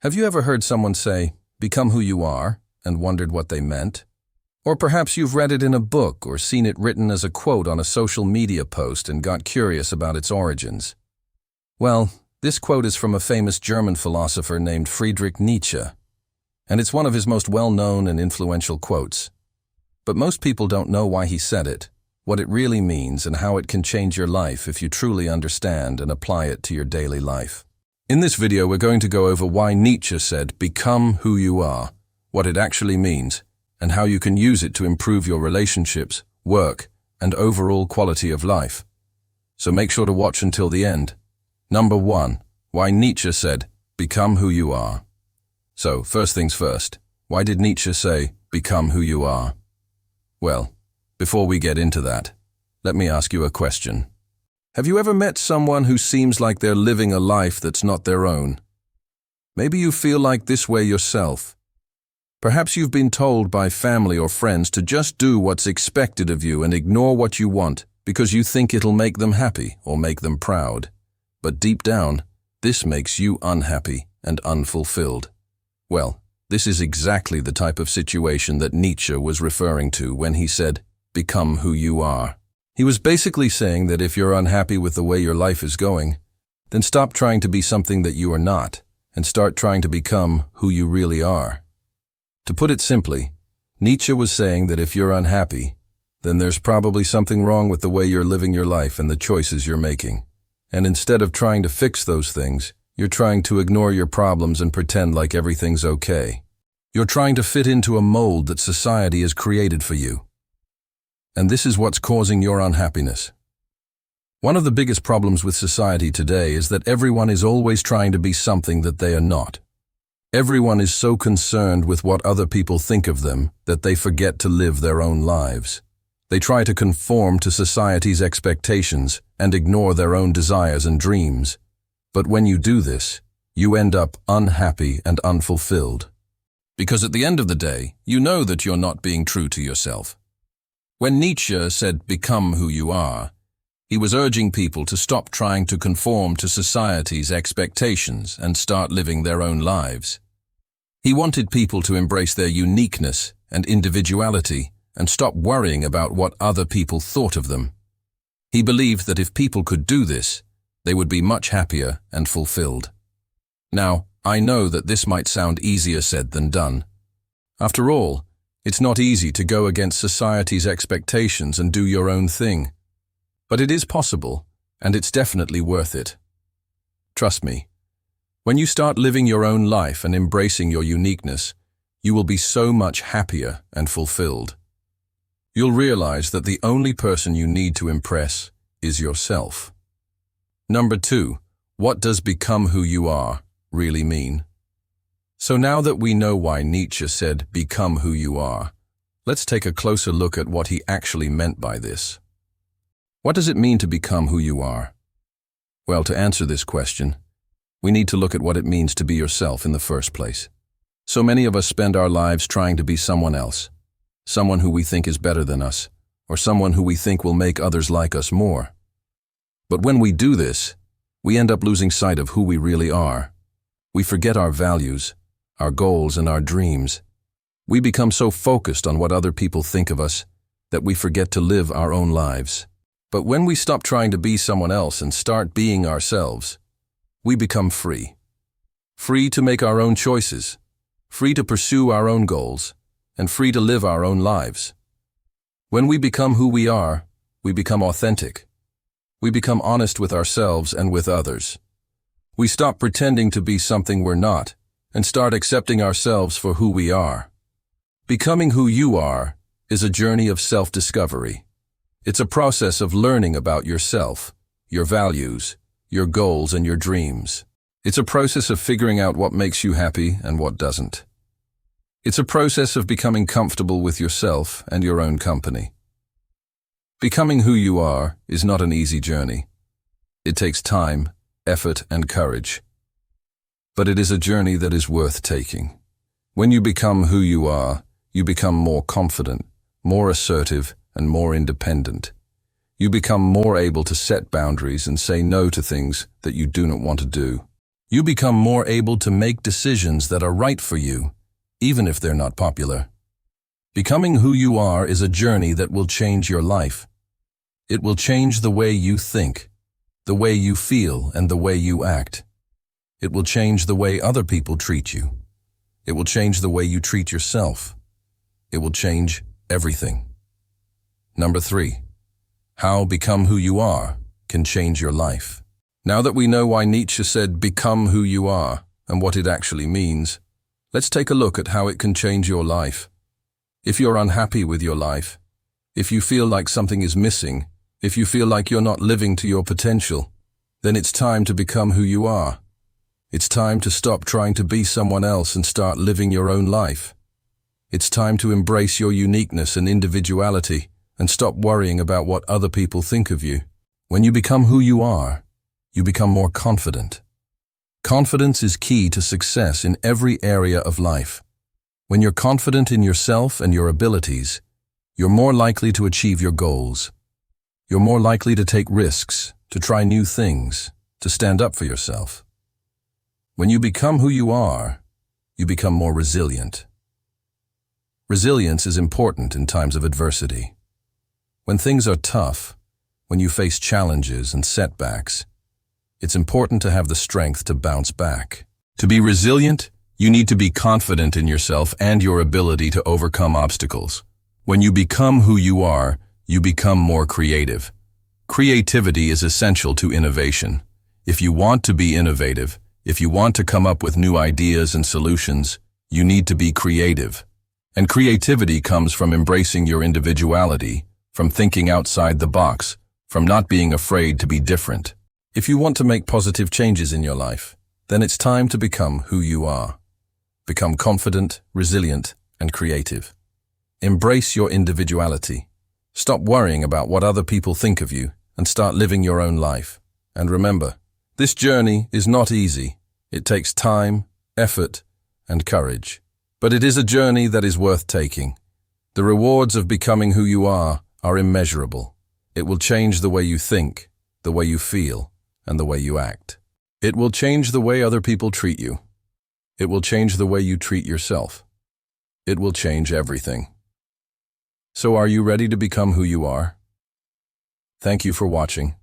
Have you ever heard someone say, "Become who you are," and wondered what they meant? Or perhaps you've read it in a book or seen it written as a quote on a social media post and got curious about its origins. Well, this quote is from a famous German philosopher named Friedrich Nietzsche, and it's one of his most well-known and influential quotes. But most people don't know why he said it, what it really means, and how it can change your life if you truly understand and apply it to your daily life. In this video, we're going to go over why Nietzsche said, "Become who you are," what it actually means, and how you can use it to improve your relationships, work, and overall quality of life. So make sure to watch until the end. Number 1. Why Nietzsche said, "Become who you are." So, first things first, why did Nietzsche say, "Become who you are"? Well, before we get into that, let me ask you a question. Have you ever met someone who seems like they're living a life that's not their own? Maybe you feel like this way yourself. Perhaps you've been told by family or friends to just do what's expected of you and ignore what you want because you think it'll make them happy or make them proud. But deep down, this makes you unhappy and unfulfilled. Well, this is exactly the type of situation that Nietzsche was referring to when he said, "Become who you are." He was basically saying that if you're unhappy with the way your life is going, then stop trying to be something that you are not and start trying to become who you really are. To put it simply, Nietzsche was saying that if you're unhappy, then there's probably something wrong with the way you're living your life and the choices you're making. And instead of trying to fix those things, you're trying to ignore your problems and pretend like everything's okay. You're trying to fit into a mold that society has created for you. And this is what's causing your unhappiness. One of the biggest problems with society today is that everyone is always trying to be something that they are not. Everyone is so concerned with what other people think of them that they forget to live their own lives. They try to conform to society's expectations and ignore their own desires and dreams. But when you do this, you end up unhappy and unfulfilled. Because at the end of the day, you know that you're not being true to yourself. When Nietzsche said, "Become who you are," he was urging people to stop trying to conform to society's expectations and start living their own lives. He wanted people to embrace their uniqueness and individuality and stop worrying about what other people thought of them. He believed that if people could do this, they would be much happier and fulfilled. Now, I know that this might sound easier said than done. After all, it's not easy to go against society's expectations and do your own thing. But it is possible, and it's definitely worth it. Trust me, when you start living your own life and embracing your uniqueness, you will be so much happier and fulfilled. You'll realize that the only person you need to impress is yourself. Number 2, what does "become who you are" really mean? So now that we know why Nietzsche said, "Become who you are," let's take a closer look at what he actually meant by this. What does it mean to become who you are? Well, to answer this question, we need to look at what it means to be yourself in the first place. So many of us spend our lives trying to be someone else, someone who we think is better than us, or someone who we think will make others like us more. But when we do this, we end up losing sight of who we really are. We forget our values, our goals, and our dreams. We become so focused on what other people think of us that we forget to live our own lives. But when we stop trying to be someone else and start being ourselves, we become free. Free to make our own choices, free to pursue our own goals, and free to live our own lives. When we become who we are, we become authentic. We become honest with ourselves and with others. We stop pretending to be something we're not and start accepting ourselves for who we are. Becoming who you are is a journey of self-discovery. It's a process of learning about yourself, your values, your goals, and your dreams. It's a process of figuring out what makes you happy and what doesn't. It's a process of becoming comfortable with yourself and your own company. Becoming who you are is not an easy journey. It takes time, effort, and courage. But it is a journey that is worth taking. When you become who you are, you become more confident, more assertive, and more independent. You become more able to set boundaries and say no to things that you do not want to do. You become more able to make decisions that are right for you, even if they're not popular. Becoming who you are is a journey that will change your life. It will change the way you think, the way you feel, and the way you act. It will change the way other people treat you. It will change the way you treat yourself. It will change everything. Number 3. How become who you are can change your life. Now that we know why Nietzsche said become who you are and what it actually means, let's take a look at how it can change your life. If you're unhappy with your life, if you feel like something is missing, if you feel like you're not living to your potential, then it's time to become who you are. It's time to stop trying to be someone else and start living your own life. It's time to embrace your uniqueness and individuality and stop worrying about what other people think of you. When you become who you are, you become more confident. Confidence is key to success in every area of life. When you're confident in yourself and your abilities, you're more likely to achieve your goals. You're more likely to take risks, to try new things, to stand up for yourself. When you become who you are, you become more resilient. Resilience is important in times of adversity. When things are tough, when you face challenges and setbacks, it's important to have the strength to bounce back. To be resilient, you need to be confident in yourself and your ability to overcome obstacles. When you become who you are, you become more creative. Creativity is essential to innovation. If you want to be innovative, if you want to come up with new ideas and solutions, you need to be creative. And creativity comes from embracing your individuality, from thinking outside the box, from not being afraid to be different. If you want to make positive changes in your life, then it's time to become who you are. Become confident, resilient, and creative. Embrace your individuality. Stop worrying about what other people think of you and start living your own life. And remember, this journey is not easy. It takes time, effort, and courage. But it is a journey that is worth taking. The rewards of becoming who you are immeasurable. It will change the way you think, the way you feel, and the way you act. It will change the way other people treat you. It will change the way you treat yourself. It will change everything. So are you ready to become who you are? Thank you for watching.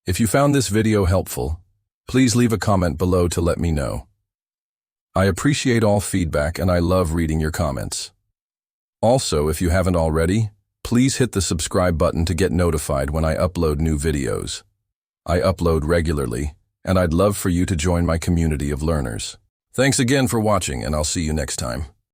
If you found this video helpful, please leave a comment below to let me know. I appreciate all feedback and I love reading your comments. Also, if you haven't already, please hit the subscribe button to get notified when I upload new videos. I upload regularly, and I'd love for you to join my community of learners. Thanks again for watching, and I'll see you next time.